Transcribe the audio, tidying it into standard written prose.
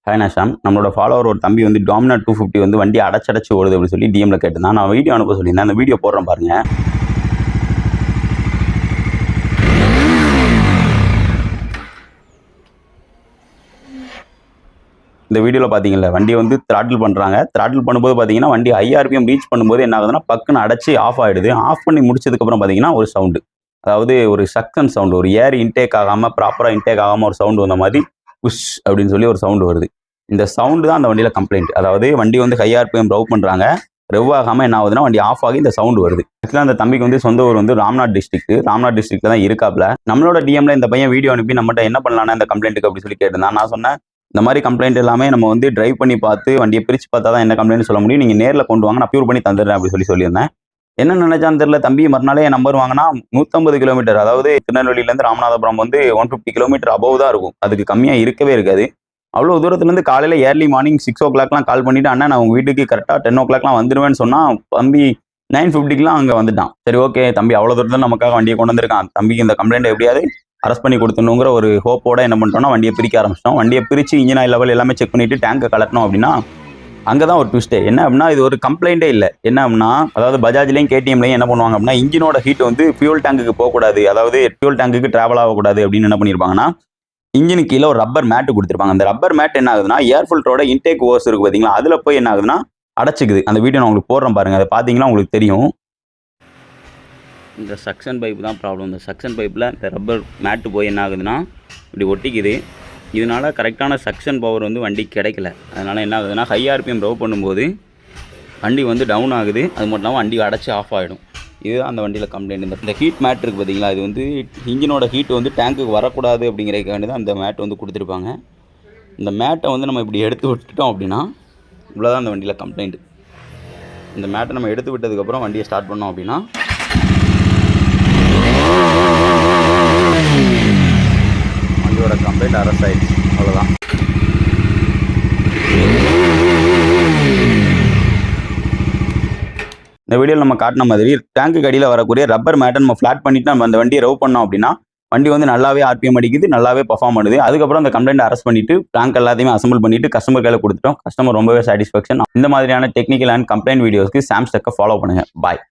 Hi நான் நம்மளோட follower ஒரு தம்பி வந்து டாமினார் 250 வந்து வண்டி அடைச்சடைச்சு ஓடுது அப்படின்னு சொல்லி டிஎம்ல கேட்டிருந்தான். நான் வீடியோ அனுப்ப சொல்லியிருந்தேன். அந்த வீடியோ போடுறேன் பாருங்க. இந்த வீடியோவில் பார்த்தீங்களா, வண்டியை வந்து த்ராட்டில் பண்ணுறாங்க. த்ராட்டில் பண்ணும்போது பார்த்தீங்கன்னா வண்டி IRPM ரீச் பண்ணும்போது என்ன ஆகுதுன்னா பக்குன்னு அடைச்சி ஆஃப் ஆகிடுது. ஆஃப் பண்ணி முடிச்சதுக்கப்புறம் பார்த்தீங்கன்னா ஒரு சவுண்டு, அதாவது ஒரு சக்சன் சவுண்டு, ஒரு ஏர் இன்டேக் ஆகாமல் ப்ராப்பராக இன்டேக் ஆகாமல் ஒரு சவுண்டு வந்த மாதிரி புஷ் அப்படின்னு சொல்லி ஒரு சவுண்டு வருது. இந்த சவுண்டு தான் அந்த வண்டியில் கம்ப்ளைண்ட். அதாவது வண்டி வந்து IRPM ரவ் பண்ணுறாங்க, ரெவ் ஆகாமல் என்ன ஆகுதுன்னா வண்டி ஆஃப் ஆகி இந்த சவுண்டு வருது. ஆக்சுவலாக அந்த தம்பிக்கு வந்து சொந்த ஊர் வந்து ராம்நாத் டிஸ்ட்ரிக்ட்ல தான் இருக்காப்ல. நம்மளோட டிஎம்ல இந்த பையன் வீடியோ அனுப்பி நம்மகிட்ட என்ன பண்ணலாம்னா இந்த கம்ப்ளைண்ட்டுக்கு அப்படின்னு சொல்லி கேட்டிருந்தான். நான் சொன்னேன், இந்த மாதிரி கம்ப்ளைண்ட் எல்லாமே நம்ம வந்து டிரைவ் பண்ணி பார்த்து வண்டியை பிரித்து பார்த்தா தான் என்ன கம்ப்ளைண்ட் சொல்ல முடியும். நீங்கள் நேரில் கொண்டு வாங்க, நான் ப்யூர் பண்ணி தந்துடுறேன் அப்படின்னு சொல்லியிருந்தேன். என்ன நினைச்சான்னு தெரியல, தம்பி மறுநாளே என் நம்பர் வாங்கினா 150 கிலோமீட்டர், அதாவது திருநெல்வேலியிலேருந்து ராமநாதபுரம் வந்து 150 கிலோமீட்டர் அபவ் தான் இருக்கும், அதுக்கு கம்மியாக இருக்கவே இருக்காது. அவ்வளோ தூரத்துலேருந்து காலையில் ஏர்லி மார்னிங் 6 o'clock கால் பண்ணிவிட்டு அண்ணா நான் உங்கள் வீட்டுக்கு கரெக்டாக 10 o'clock வந்துடுவேன்னு சொன்னால் தம்பி 9:50 அங்கே வந்துட்டான். சரி ஓகே, தம்பி அவ்வளோ தூரத்தில் நமக்காக வண்டியை கொண்டு வந்திருக்கான், தம்பிக்கு இந்த கம்ப்ளைண்ட் எப்படியாவது அரெஸ்ட் பண்ணி கொடுத்துணுங்கிற ஒரு ஹோப்போட என்ன பண்ணிட்டோம்னா வண்டியை பிரிக்க ஆரம்பிச்சிட்டோம். வண்டியை பிரித்து இன்ஜின் ஆயில் லெவல் எல்லாமே செக் பண்ணிவிட்டு டேங்கை கலட்டணும் அப்படின்னா அங்கே தான் ஒரு ட்விஸ்ட்டே. என்ன அப்படின்னா இது ஒரு கம்ப்ளைண்ட்டே இல்லை. என்ன அப்படின்னா, அதாவது பஜாஜ்லையும் KTMலையும் என்ன பண்ணுவாங்க அப்படின்னா இன்ஜினோட ஹீட் வந்து ஃபியூல் டேங்குக்கு போகக்கூடாது, அதாவது ஃபியூல் டேங்குக்கு ட்ராவல் ஆகக்கூடாது அப்படின்னு என்ன பண்ணியிருப்பாங்கன்னா இன்ஜினுக்கு கீழே ஒரு ரப்பர் மேட்டு கொடுத்துருப்பாங்க. அந்த ரப்பர் மேட் என்ன ஆகுதுன்னா ஏர் ஃபில்டரோட இன்டேக் ஓர்ஸ் இருக்குது பார்த்தீங்களா, அதில் போய் என்ன ஆகுதுன்னா அடைச்சிக்குது. அந்த வீடியோ நான் உங்களுக்கு போடுறேன் பாருங்கள், அதை பார்த்தீங்கன்னா உங்களுக்கு தெரியும். இந்த சக்ஷன் பைப் தான் ப்ராப்ளம். இந்த சக்ஷன் பைப்பில் இந்த ரப்பர் மேட்டு போய் என்ன ஆகுதுன்னா இப்படி ஒட்டிக்குது. இதனால் கரெக்டான சக்ஷன் பவர் வந்து வண்டி கிடைக்கல. அதனால் என்ன ஆகுதுன்னா IRPM ரவ் பண்ணும்போது வண்டி வந்து டவுன் ஆகுது. அது மட்டும் இல்லாமல் வண்டி அடைச்சி ஆஃப் ஆகிடும். இதுதான் அந்த வண்டியில் கம்ப்ளைண்ட். இந்த ஹீட் மேட் இருக்குது பார்த்தீங்களா, இது வந்து இன்ஜினோட ஹீட் வந்து டேங்குக்கு வரக்கூடாது அப்படிங்கிறதுக்காண்டி தான் அந்த மேட் வந்து கொடுத்துருப்பாங்க. இந்த மேட்டை வந்து நம்ம இப்படி எடுத்து விட்டுட்டோம் அப்படின்னா இவ்வளோதான் அந்த வண்டியில் கம்ப்ளைண்ட். இந்த மேட்டை நம்ம எடுத்து விட்டதுக்கப்புறம் வண்டியை ஸ்டார்ட் பண்ணோம் அப்படின்னா வண்டியோட கம்ப்ளைண்ட் அரெஸ்ட் ஆகிடுச்சு. அவ்வளோதான். இந்த வீடியோவில் நம்ம காட்டின மாதிரி டேங்க்கு அடியில் வரக்கூடிய ரப்பர் மேட்டை நம்ம ஃப்ளாட் பண்ணிவிட்டு நம்ம அந்த வண்டியை ரவ் பண்ணோம் அப்படின்னா வண்டி வந்து நல்லாவே RPM அடிக்குது, நல்லாவே பர்ஃபார்ம் பண்ணுது. அதுக்கப்புறம் அந்த கம்ப்ளைண்ட் அரெஸ்ட் பண்ணிவிட்டு டேங்க் எல்லாத்தையுமே அசம்பிள் பண்ணிவிட்டு கஸ்டமர் கையில் கொடுத்துட்டோம். கஸ்டமர் ரொம்பவே சாட்டிஸ்ஃபேக்ஷன். இந்த மாதிரியான டெக்னிக்கல் அண்ட் கம்ப்ளைண்ட் வீடியோஸ்க்கு சாம்ஸ் டெக்கை ஃபாலோ பண்ணுங்கள். பாய்.